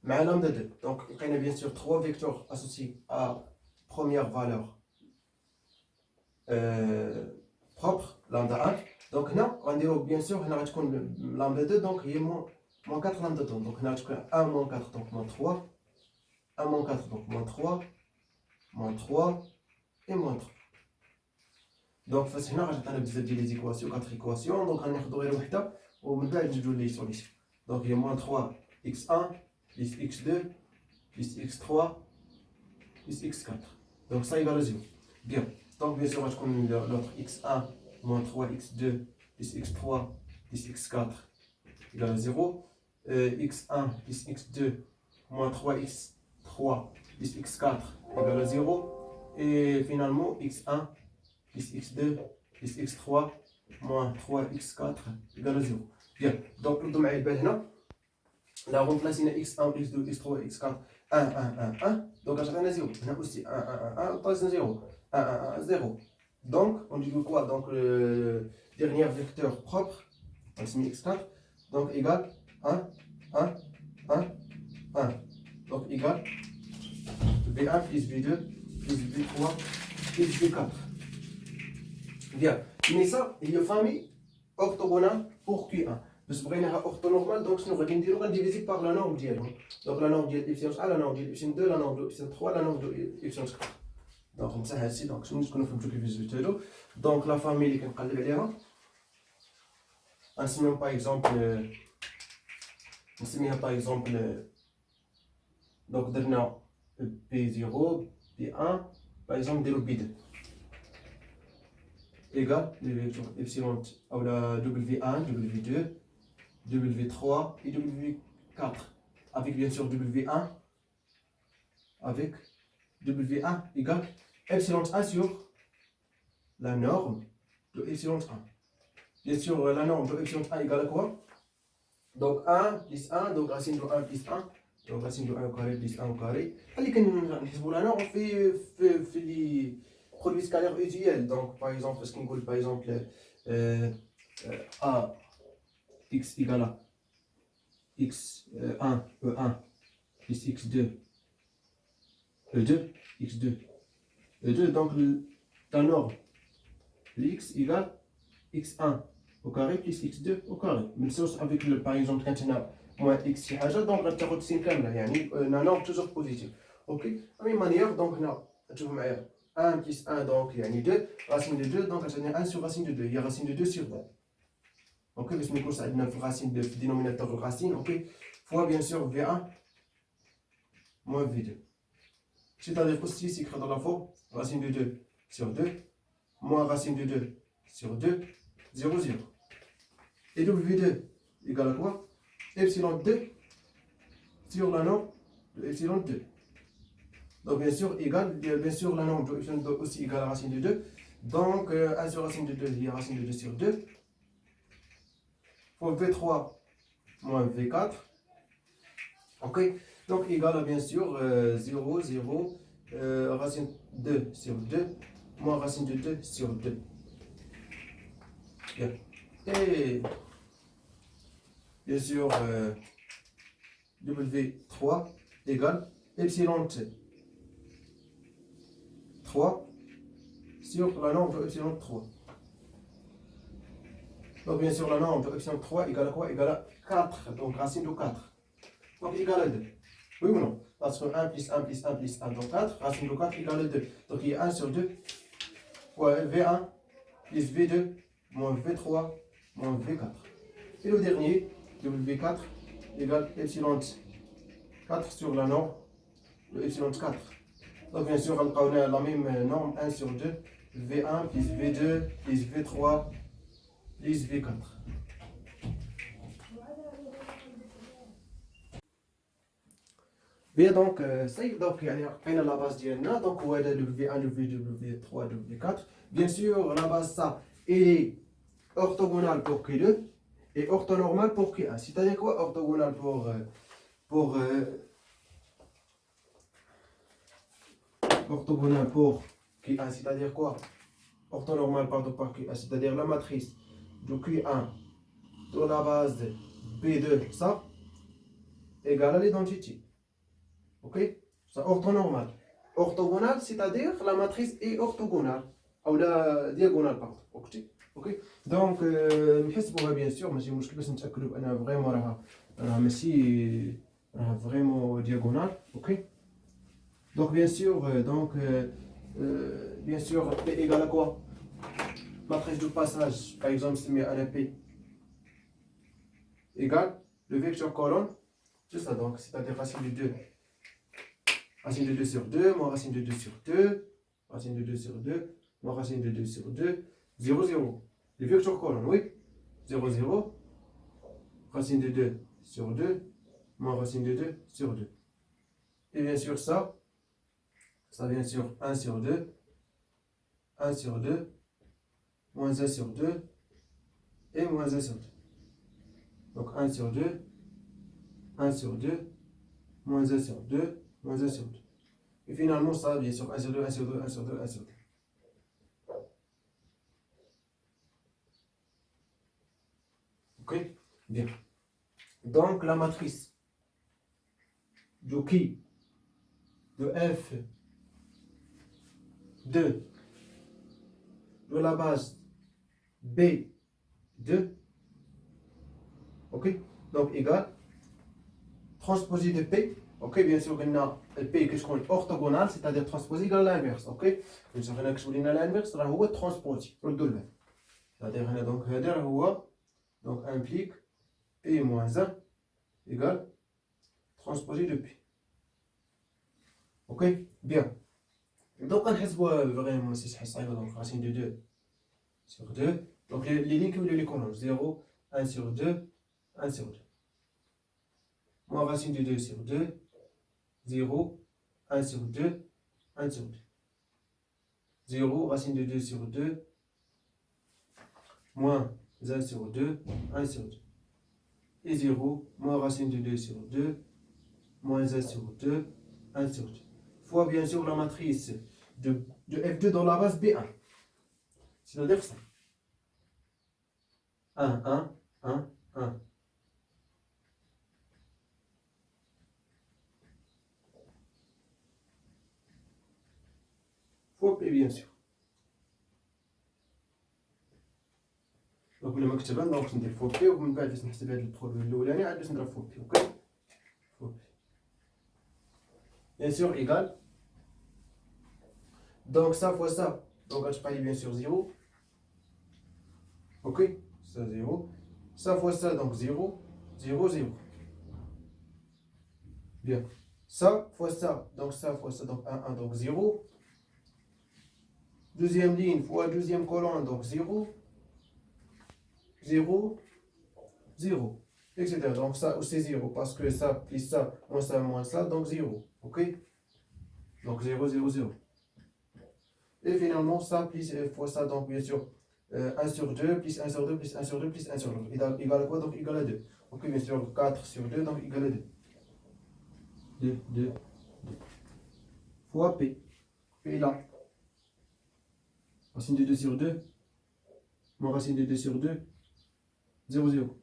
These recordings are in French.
مع lambda 2. Donc il y a bien sûr 3 vecteurs associés à première valeur propre, lambda 1. Donc là, on dirait bien sûr, on a lambda 2, donc il y a moins 4 lambda 2. Donc on a 1 moins 4, donc moins 3. 1 moins 4, donc moins 3. Moins 3 et moins 3. Donc هنا غتعطينا بزاف ديال لي زيكواسيون 4 ايكواسيون. دونك غناخدو غير وحده ومن بعد نجبدو لي سوليسيون. دونك هي moins 3 x1 plus x2 plus x3 plus x4. Donc ça égale 0. Bien. Donc bien sûr غتكون l'autre x1 moins 3 x2 plus x3 plus x4 égale 0. x1 plus x2 moins 3 x3 plus x4 égale 0. Et finalement x1 plus x2 plus x3 moins 3x4 égale 0. Bien, donc nous avons bien là remplacer x1, x2, x3, x4, 1, 1, 1, 1. Donc à chaque fois 0. On a aussi 1, 1, 1, 1, 3, 0. 1, 1, 1, 0. Donc on dit quoi? Donc le dernier vecteur propre, on se met x4, donc égal 1, 1, 1, 1. Donc égal v1 plus v2 plus v3 plus v4. Bien, mais ça, il y a une famille orthogonale pour Q1. بس بغيناها orthonormale, donc شنو غادي نديرو؟ غنديفيزي par la norme ديالهم. Donc la norme ديال epsilon 1, la norme ديال epsilon 2, la norme ديال epsilon 3, la norme ديال epsilon 4. Donc comme ça هادشي دونك شنو تكونوا فهمتوا كيفاش درتو هادو. دونك لا فامي اللي كنقلب عليها غنسميهم باغ اكزومبل، نسميها باغ اكزومبل دونك درنا B0 B1 باغ اكزومبل نديرو B2 égal les vecteurs epsilon ou la W1, W2, W3 et W4 avec bien sûr W1 avec W1 égale epsilon 1 sur la norme de epsilon 1. Bien sûr la norme de epsilon 1 égale à quoi? Donc 1 plus 1, donc racine de 1 plus 1, donc racine de 1 au carré plus 1 au carré. Allez, quand nous la norme, on fait les produits scalaires usuels. Donc par exemple, ce qu'on dit par exemple a x égale à x1 e1 plus x2 e2 x2 e2. Donc la norme x égale x1 au carré plus x2 au carré. Même chose avec le, par exemple quand on a moins x شي حاجه دونك غتاخد سين كامله يعني لا نورم توجور بوزيتيف. اوكي ميم مانيير دونك هنا تشوفوا معايا 1 plus 1 donc يعني 2 racine de 2 donc غتعطينا 1 sur racine de 2 هي racine de 2 sur 2. اوكي باش ما يكونش عندنا في الرacine في الدينوميناتور الرacine اوكي fois bien sûr v1 moins v2. C'est-à-dire aussi c'est écrit dans la forme racine de 2 sur 2 moins racine de 2 sur 2 0 0. Et w2 égale à quoi? Epsilon 2 sur la norme de epsilon 2. Donc bien sûr égal, bien sûr la norme de epsilon 2 aussi égale à racine de 2. Donc 1 sur racine de 2, il y a racine de 2 sur 2. Fois v3 moins v4. Ok. Donc égal à bien sûr 0, 0, racine 2 sur 2, moins racine de 2 sur 2. Bien. Et bien sûr W3 égale epsilon 3 sur la norme de epsilon 3. Donc bien sûr la norme de epsilon 3 égale à quoi? Égale à 4, donc racine de 4. Donc égale à 2. Oui ou non? Parce que 1 plus 1 plus 1 plus 1, donc 4, racine de 4 égale à 2. Donc il y a 1 sur 2 fois V1 plus V2 moins V3 moins V4. Et le dernier, W4 égale epsilon 4 sur la norme de epsilon 4. Donc bien sûr, on a la même norme 1 sur 2, V1 plus V2 plus V3 plus V4. Bien donc, ça y est, donc on a la base d'INA, donc on a le V1, le V2, le V3, le V4. Bien sûr, la base ça est orthogonale pour Q2 et orthonormale pour Q1. C'est-à-dire quoi orthogonale orthogonale pour Q1, c'est-à-dire quoi? Orthonormale par Q1, c'est-à-dire la matrice de Q1 de la base B2, ça, égale à l'identité. ok, c'est orthonormal. Orthogonal, c'est-à-dire la matrice est orthogonale, ou la diagonale, pardon, ok. Donc, نحسبوها bien sûr ماشي مشكل باش نتأكدوا بأنها فريمون راها ماشي راها فريمون diagonale, ok. Donc bien sûr P égale à quoi? Matrice de passage, par exemple, c'est mis à la P égale le vecteur colonne, c'est ça, donc c'est-à-dire racine de 2. Racine de 2 sur 2, moins racine de 2 sur 2, racine de 2 sur 2, moins racine de 2 sur 2, 0, 0. Le vecteur colonne, oui. 0, 0, racine de 2 sur 2, moins racine de 2 sur 2. Et bien sûr ça bien sûr 1 sur 2, 1 sur 2, moins 1 sur 2, et moins 1 sur 2. Donc 1 sur 2, 1 sur 2, moins 1 sur 2, moins 1 sur 2. Et finalement ça, bien sûr, 1 sur 2, 1 sur 2, 1 sur 2, 1 sur 2. Ok? Bien. Donc la matrice de qui? De F de la base B2, ok, donc égal transposé de P, ok, bien sûr on a P qui est orthogonal, c'est-à-dire transposé égale à l'inverse, ok, bien sûr on a que l'inverse là هو transposé, c'est-à-dire donc هذا هو donc implique P moins 1 égale transposé de P, ok, bien. Donc on حسبوا vraiment c'est صعيبه, donc racine de 2 sur 2, donc les lignes qui ont les colonnes 0, 1 sur 2, 1 sur 2, moins racine de 2 sur 2, 0, 1 sur 2, 1 sur 2, 0, racine de 2 sur 2, moins 1 sur 2, 1 sur 2, et 0, moins racine de 2 sur 2, moins 1 sur 2, 1 sur 2, fois bien sûr la matrice de F2 dans la base B1, c'est-à-dire ça, 1, 1, 1, 1. Fois P bien sûr. Donc لما كتبها دونك ندير فوا بي, ومن بعد باش نحسب هاد البرودوي الاولاني عاد باش نضرب فوا بي, اوكي, فوا بي bien sûr égal, donc ça fois ça, donc غتبقى لي bien sûr 0, ok, ça 0, ça fois ça donc 0, 0, 0, bien, ça fois ça donc 1, 1, donc 0, deuxième ligne fois deuxième colonne donc 0, 0, 0, etc. Donc ça c'est 0 parce que ça plus ça moins ça, donc 0, ok, donc 0, 0, 0. Et finalement ça plus fois ça, donc bien sûr 1 sur 2 plus 1 sur 2 plus 1 sur 2 plus 1 sur 2 égal à quoi? Donc égal à 2, ok, bien sûr 4 sur 2 donc égal à 2, 2, 2, 2 fois P, P là, racine de 2 sur 2, moins racine de 2 sur 2, 0, 0,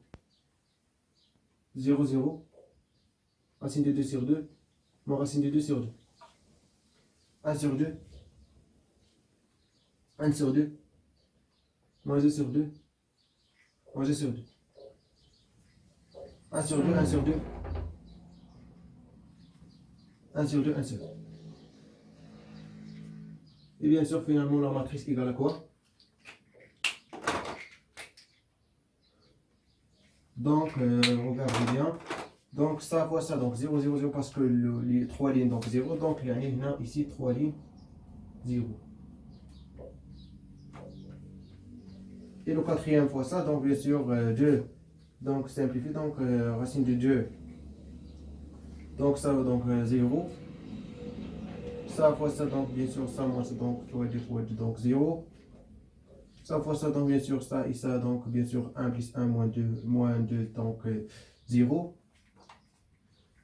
0, 0, racine de 2 sur 2, moins racine de 2 sur 2, 1 sur 2, 1 sur 2, moins 2 sur 2, moins 2 sur 2, 1 sur 2, 1 sur 2, 1 sur 2, 1 sur 2. Et bien sûr, finalement, la matrice égale à quoi? Donc, regardez bien. Donc, ça fois ça, donc 0, 0, 0, parce que les 3 lignes, donc 0. Donc, il y a ici 3 lignes, 0. Et le quatrième fois ça, donc bien sûr 2, donc simplifie, donc racine de 2, donc ça donc 0, ça fois ça, donc bien sûr ça moins ça, donc fois 2 fois 2, donc 0, ça fois ça, donc bien sûr ça et ça, donc bien sûr 1 plus 1 moins 2, donc 0,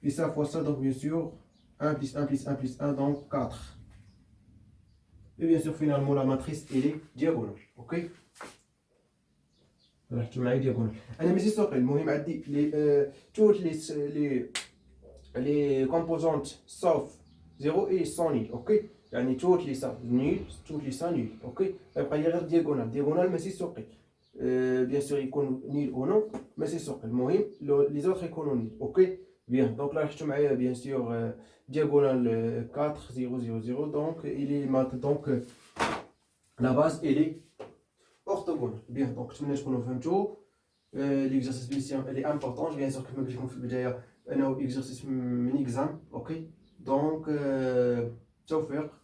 et ça fois ça, donc bien sûr 1 plus 1 plus 1 plus 1, donc 4. Et bien sûr finalement la matrice elle est diagonale, ok. رحت معايا دياغونال, انا ماشي سوقي, المهم عندي لي توت لي les composantes sauf 0 et sans nul. Ok, يعني toutes les ça nul, toutes les ça nul. Ok, يبقى لي غير diagonale ماشي سوقي. Bien sûr يكون nul ou non mais c'est سوقي. المهم les autres يكونوا nul. Ok, bien. Donc là je معايا bien sûr diagonale 4 0 0 0. Donc il est maintenant donc la base elle est orthogonale. Bien. Donc نتمنى تكونوا فهمتوا. L'exercice ici elle est important. Bien sûr كما قلت لكم في البداية أنه exercice من examen. Ok, donc توفيق.